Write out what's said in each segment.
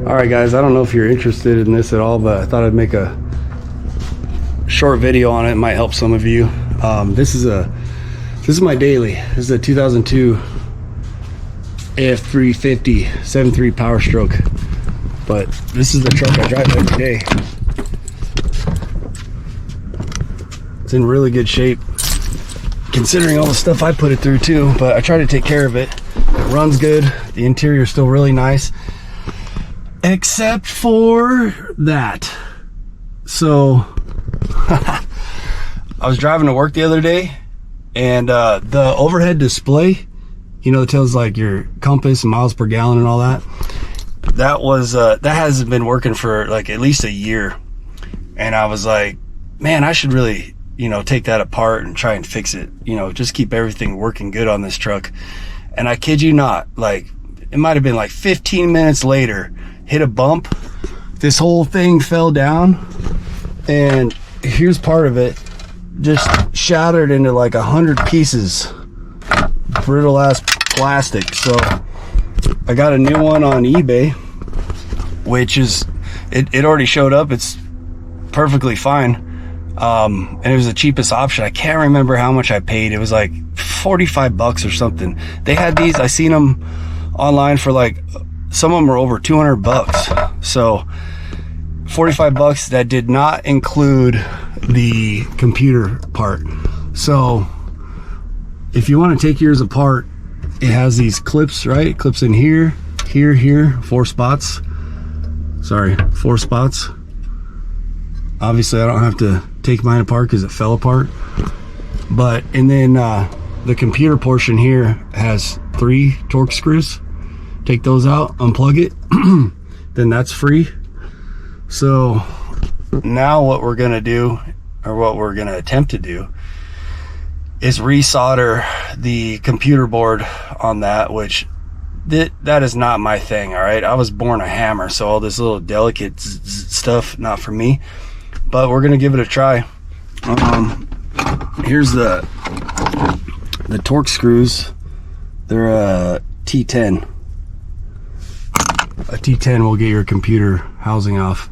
All right, guys, I don't know if you're interested in this at all, but I thought I'd make a short video on it. It might help some of you. This is my daily. This is a 2002 AF350 7.3 Powerstroke, but this is the truck I drive every day. It's in really good shape considering all the stuff I put it through too, but I try to take care of it. It runs good. The interior is still really nice, except for that. So I was driving to work the other day, and the overhead display, you know, it tells like your compass and miles per gallon and all that. That was that hasn't been working for like at least a year, and I was like, man, I should really, you know, take that apart and try and fix it, you know, just keep everything working good on this truck. And I kid you not, like it might have been like 15 minutes later, hit a bump, this whole thing fell down, and here's part of it, just shattered into like 100 pieces, brittle ass plastic. So I got a new one on eBay, which is it already showed up. It's perfectly fine, and it was the cheapest option. I can't remember how much I paid. It was like 45 bucks or something. They had these, I seen them online for like, some of them were over 200 bucks. So 45 bucks, that did not include the computer part. So if you want to take yours apart, it has these clips, right? It clips in here, here, 4 spots. Sorry, 4 spots. Obviously I don't have to take mine apart because it fell apart. But, and then the computer portion here has 3 Torx screws. Take those out, unplug it, then that's free. So now what we're gonna do, or what we're gonna attempt to do, is resolder the computer board on that, which that is not my thing. All right, I was born a hammer, so all this little delicate stuff, not for me, but we're gonna give it a try. Here's the Torx screws. They're a T10. A T10 will get your computer housing off.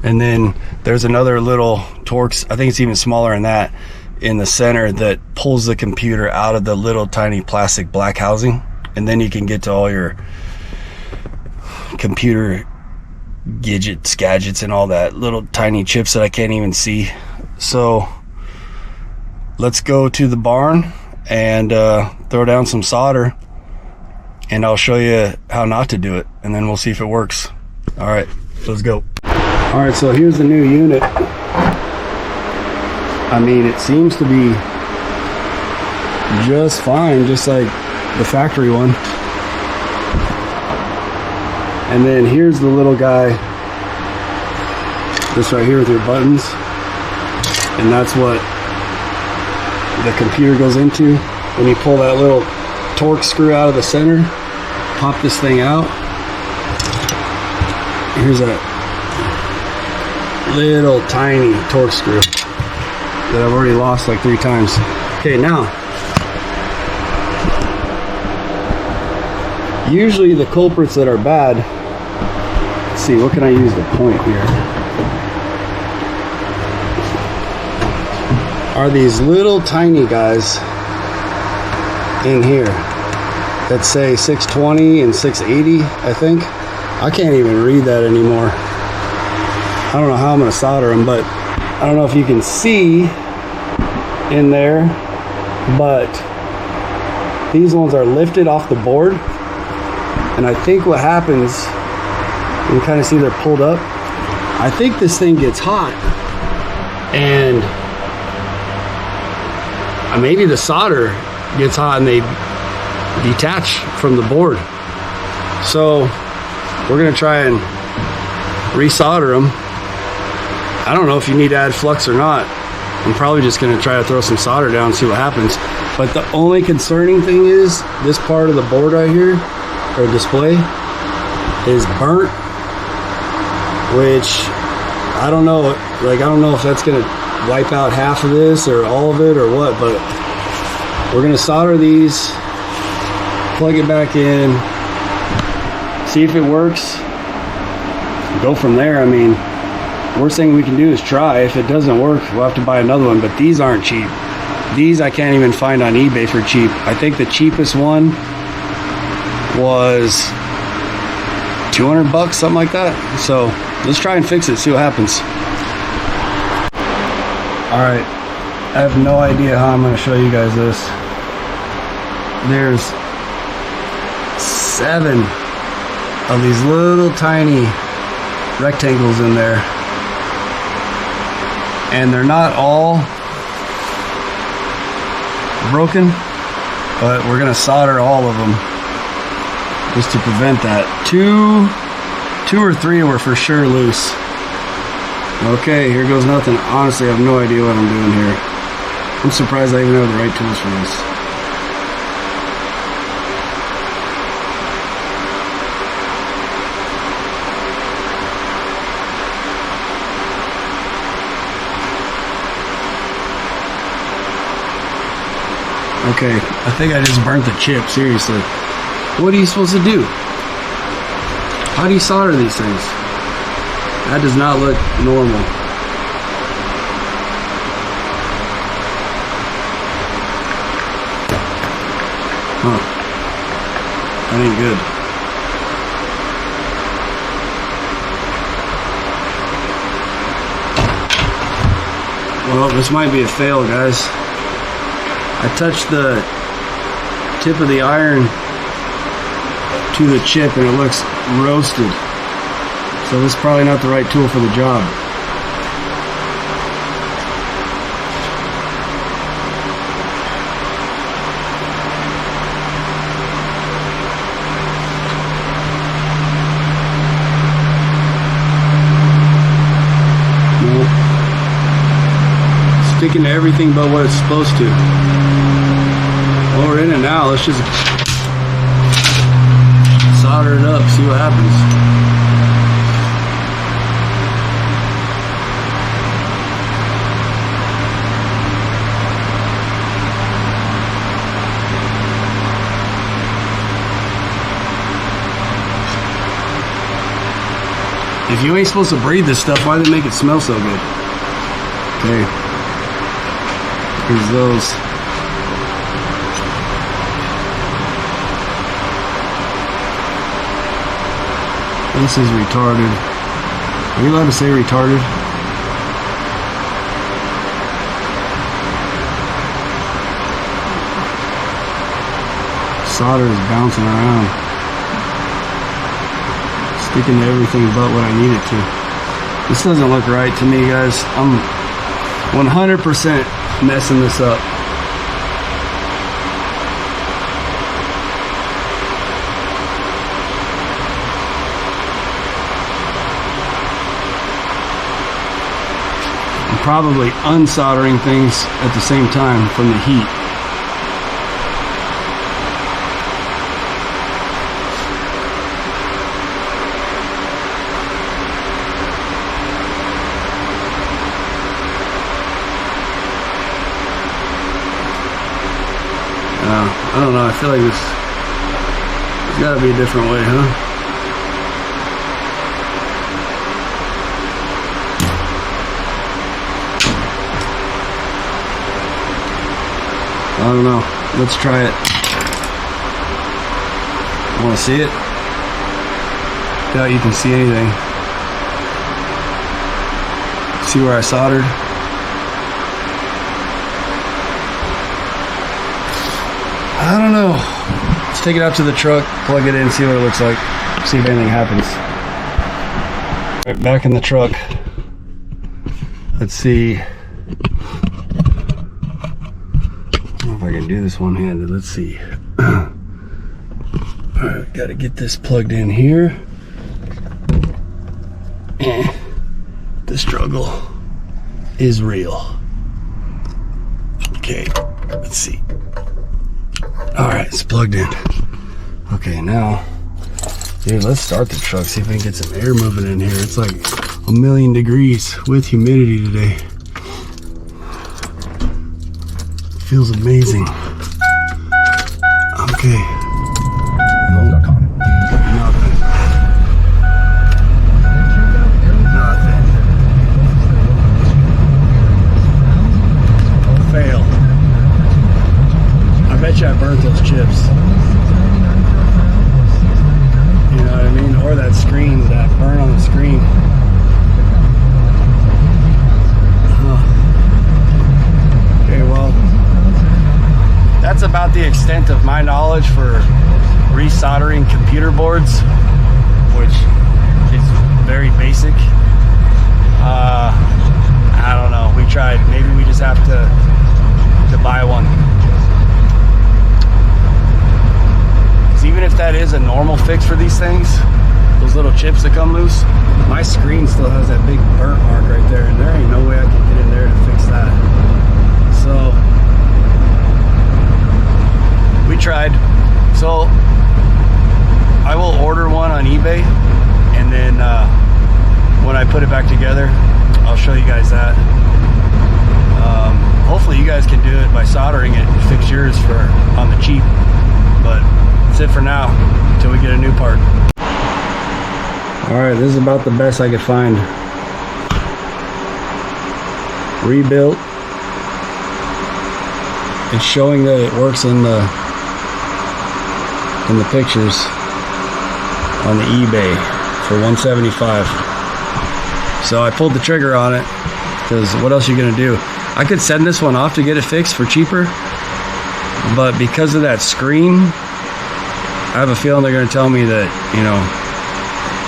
And then there's another little Torx, I think it's even smaller than that, in the center that pulls the computer out of the little tiny plastic black housing. And then you can get to all your computer gadgets and all that, little tiny chips that I can't even see. So let's go to the barn and throw down some solder, and I'll show you how not to do it, and then we'll see if it works. All right, let's go. All right, so here's the new unit. I mean, it seems to be just fine, just like the factory one. And then here's the little guy, this right here with your buttons, and that's what the computer goes into. When you pull that little Torx screw out of the center, pop this thing out. Here's a little tiny Torx screw that I've already lost like 3 times. Okay, now, usually the culprits that are bad, let's see, what can I use to point here, are these little tiny guys in here that say 620 and 680, I think. I can't even read that anymore. I don't know how I'm gonna solder them, but I don't know if you can see in there, but these ones are lifted off the board. And I think what happens, you can kind of see they're pulled up. I think this thing gets hot, and maybe the solder gets hot and they detach from the board. So we're gonna try and resolder them. I don't know if you need to add flux or not. I'm probably just gonna try to throw some solder down and see what happens. But the only concerning thing is this part of the board right here, or display, is burnt, which I don't know, like I don't know if that's gonna wipe out half of this or all of it or what, but we're gonna solder these, plug it back in, see if it works, go from there. I mean, worst thing we can do is try. If it doesn't work, we'll have to buy another one, but these aren't cheap. These I can't even find on eBay for cheap. I think the cheapest one was 200 bucks, something like that. So let's try and fix it, see what happens. All right, I have no idea how I'm gonna show you guys this. There's 7 of these little tiny rectangles in there, and they're not all broken, but we're gonna solder all of them just to prevent that. Two or three were for sure loose. Okay, here goes nothing. Honestly, I have no idea what I'm doing here. I'm surprised I even have the right tools for this. Okay, I think I just burnt the chip, seriously. What are you supposed to do? How do you solder these things? That does not look normal. Huh. That ain't good. Well, this might be a fail, guys. I touched the tip of the iron to the chip and it looks roasted. So this is probably not the right tool for the job. Nope. Sticking to everything but what it's supposed to. Well, we're in it now. Let's just solder it up, see what happens. If you ain't supposed to breathe this stuff, why do they make it smell so good? Okay. Here's those. This is retarded. Are you allowed to say retarded? Solder is bouncing around. Sticking to everything but what I need it to. This doesn't look right to me, guys. I'm 100% messing this up. I'm probably unsoldering things at the same time from the heat. I don't know, I feel like there's gotta be a different way, huh? I don't know. Let's try it. Want to see it? Doubt you can see anything. See where I soldered? I don't know. Let's take it out to the truck, plug it in, see what it looks like, see if anything happens. All right, back in the truck. Let's see. I don't know if I can do this one-handed. Let's see. All right, got to get this plugged in here. The struggle is real. Okay, let's see. All right, it's plugged in. Okay, now, dude, let's start the truck, see if we can get some air moving in here. It's like 1,000,000 degrees with humidity today. Feels amazing. Okay. Nothing. screen, that burn on the screen. Okay, well, that's about the extent of my knowledge for resoldering computer boards, which is very basic. I don't know, we tried. Maybe we just have to buy one. Because even if that is a normal fix for these things, those little chips that come loose, my screen still has that big burnt mark right there, and there ain't no way I can get in there to fix that. So we tried. So I will order one on eBay, and then when I put it back together, I'll show you guys that. Hopefully you guys can do it by soldering it and fix yours for on the cheap. But that's it for now until we get a new part. Alright, this is about the best I could find. Rebuilt. It's showing that it works in the pictures on the eBay for $175. So I pulled the trigger on it because what else are you gonna do? I could send this one off to get it fixed for cheaper, but because of that screen, I have a feeling they're gonna tell me that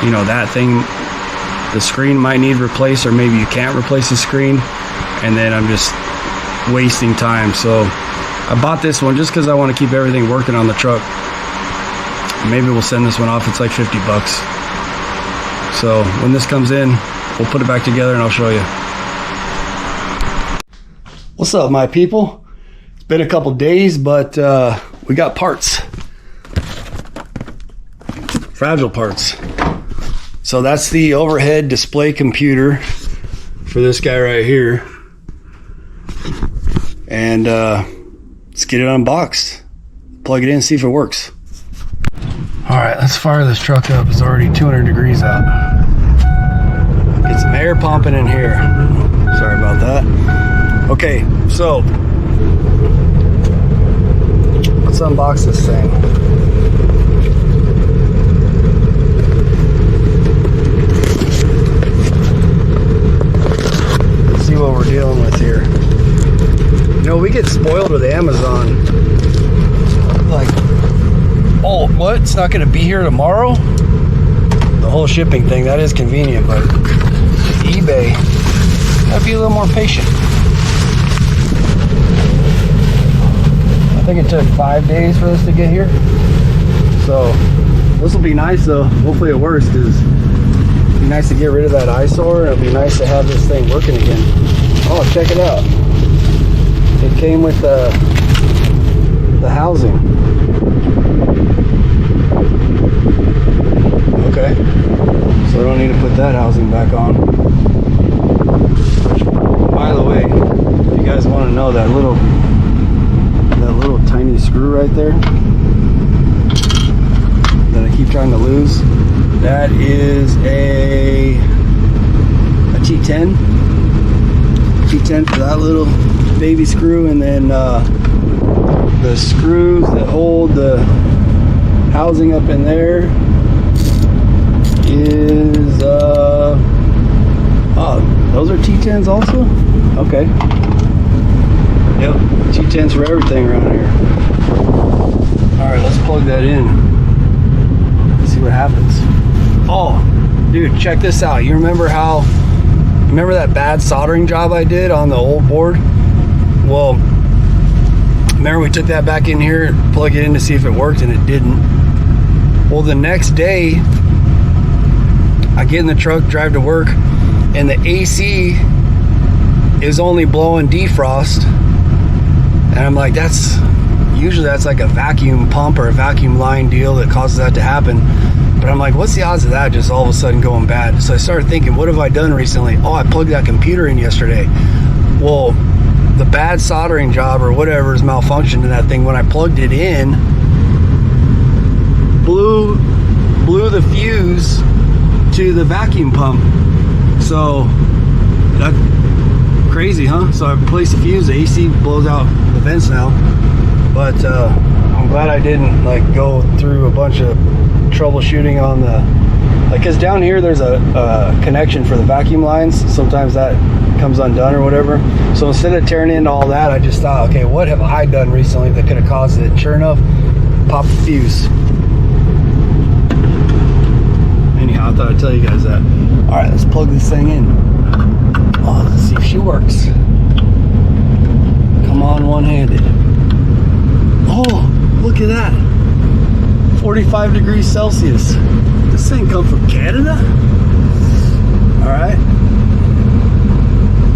you know that thing, the screen might need replaced, or maybe you can't replace the screen, and then I'm just wasting time. So I bought this one just because I want to keep everything working on the truck. Maybe we'll send this one off. It's like 50 bucks. So when this comes in, we'll put it back together and I'll show you. What's up, my people? It's been a couple days, but we got parts. Fragile parts. So that's the overhead display computer for this guy right here. And let's get it unboxed. Plug it in, see if it works. All right, let's fire this truck up. It's already 200 degrees out. Get some air pumping in here. Sorry about that. Okay, so let's unbox this thing. Let's see what we're dealing with here. You know, we get spoiled with Amazon. Like, oh, what? It's not going to be here tomorrow? The whole shipping thing, that is convenient, but eBay, gotta be a little more patient. I think it took 5 days for this to get here. So this will be nice though. Hopefully it works, because it'd be nice to get rid of that eyesore, and it'll be nice to have this thing working again. Oh, check it out. It came with the housing. Okay, so I don't need to put that housing back on. By the way, if you guys want to know, that little tiny screw right there that I keep trying to lose, that is a T10 for that little baby screw, and then the screws that hold the housing up in there is oh, those are T10s also? Okay. Yep, T10s for everything around here. Alright, let's plug that in. See what happens. Oh, dude, check this out. You remember that bad soldering job I did on the old board? Well, remember we took that back in here, plugged it in to see if it worked, and it didn't. Well, the next day, I get in the truck, drive to work, and the AC is only blowing defrost. And I'm like, usually that's like a vacuum pump or a vacuum line deal that causes that to happen. But I'm like, what's the odds of that just all of a sudden going bad? So I started thinking, what have I done recently? Oh, I plugged that computer in yesterday. Well, the bad soldering job or whatever is malfunctioned in that thing. When I plugged it in, blew the fuse to the vacuum pump. So that's crazy, huh? So I replaced the fuse, the AC blows out the vents now. But I'm glad I didn't like go through a bunch of troubleshooting on the because down here there's a connection for the vacuum lines. Sometimes that comes undone or whatever. So instead of tearing into all that, I just thought, okay, what have I done recently that could have caused it? Sure enough, popped the fuse. Anyhow, I thought I'd tell you guys that. All right, let's plug this thing in. Oh, let's see if she works. Come on, one-handed. Oh, look at that. 45 degrees Celsius. This thing come from Canada? All right.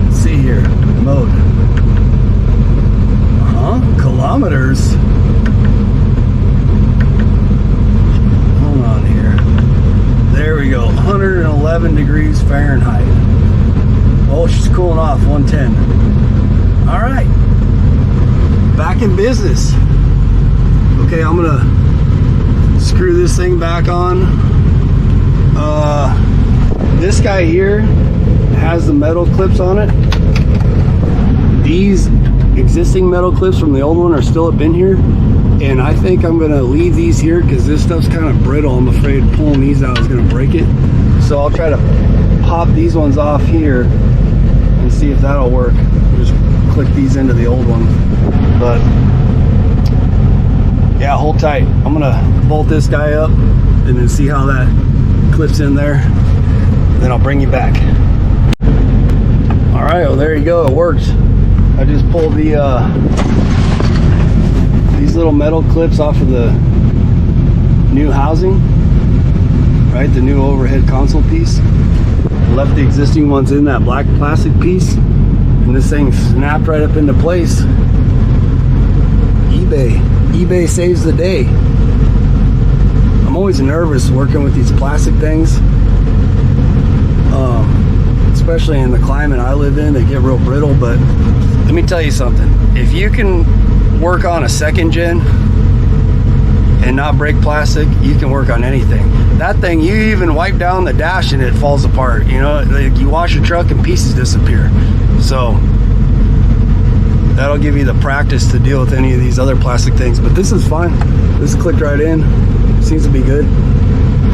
Let's see here. Mode. Kilometers. Hold on here. There we go. 111 degrees Fahrenheit. Oh, she's cooling off. 110. All right. Back in business. Okay, I'm gonna screw this thing back on. This guy here has the metal clips on it. These existing metal clips from the old one are still up in here, and I think I'm gonna leave these here because this stuff's kind of brittle. I'm afraid pulling these out is gonna break it, so I'll try to pop these ones off here and see if that'll work. Just click these into the old one. But yeah, hold tight. I'm gonna bolt this guy up and then see how that clips in there. Then I'll bring you back. All right, well there you go, it worked. I just pulled the these little metal clips off of the new housing, right? The new overhead console piece. Left the existing ones in that black plastic piece, and this thing snapped right up into place. eBay saves the day. I'm always nervous working with these plastic things, especially in the climate I live in. They get real brittle, but let me tell you something. If you can work on a second gen and not break plastic, you can work on anything. That thing, you even wipe down the dash and it falls apart. You know, like you wash your truck and pieces disappear. So that'll give you the practice to deal with any of these other plastic things. But this is fine. This clicked right in. Seems to be good.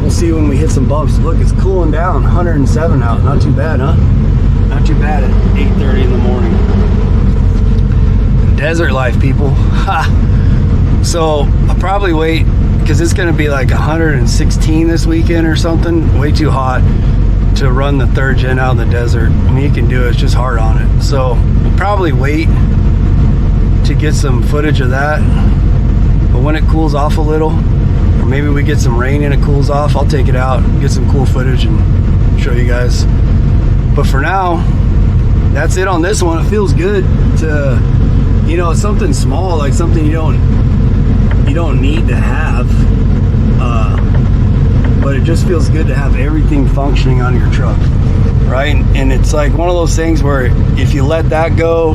We'll see when we hit some bumps. Look, it's cooling down. 107 out. Not too bad, huh? Not too bad at 8:30 in the morning. Desert life, people. Ha! So I'll probably wait, because it's going to be like 116 this weekend or something. Way too hot to run the third gen out in the desert. I mean, you can do it. It's just hard on it. So we'll probably wait to get some footage of that. But when it cools off a little, or maybe we get some rain and it cools off, I'll take it out, get some cool footage and show you guys. But for now, that's it on this one. It feels good to, you know, it's something small, like something you don't need to have, but it just feels good to have everything functioning on your truck, right? And it's like one of those things where if you let that go,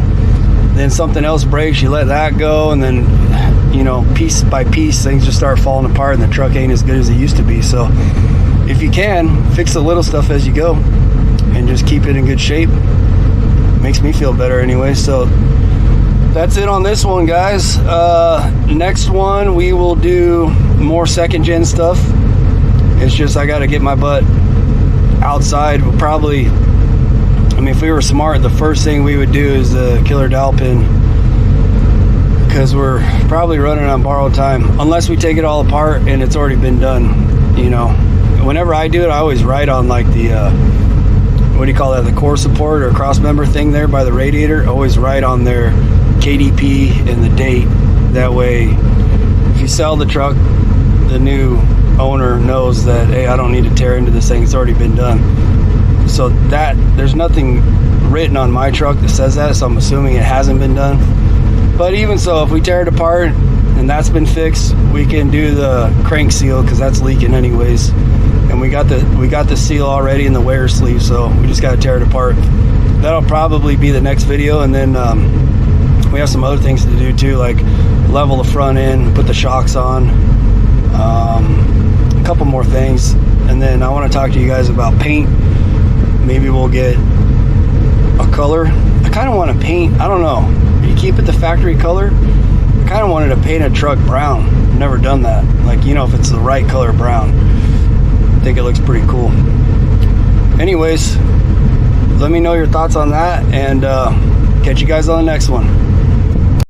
then something else breaks, you let that go, and then, you know, piece by piece things just start falling apart and the truck ain't as good as it used to be. So if you can, fix the little stuff as you go and just keep it in good shape. Makes me feel better anyway. So that's it on this one, guys. Next one we will do more second gen stuff. It's just I got to get my butt outside. We'll probably, I mean, if we were smart, the first thing we would do is the killer dowel pin, because we're probably running on borrowed time unless we take it all apart and it's already been done. You know, whenever I do it, I always write on like the what do you call that, the core support or cross member thing there by the radiator. Always write on their KDP and the date. That way if you sell the truck, the new owner knows that, hey, I don't need to tear into this thing, it's already been done. So that, there's nothing written on my truck that says that, so I'm assuming it hasn't been done. But even so, if we tear it apart and that's been fixed, we can do the crank seal, because that's leaking anyways. And we got the seal already in the wear sleeve, so we just got to tear it apart. That'll probably be the next video. And then we have some other things to do too, like level the front end, put the shocks on, a couple more things. And then I want to talk to you guys about paint. Maybe we'll get a color. I kind of want to paint, I don't know, you keep it the factory color. I kind of wanted to paint a truck brown. I've never done that, like, you know, if it's the right color brown. I think it looks pretty cool. Anyways, let me know your thoughts on that, and catch you guys on the next one.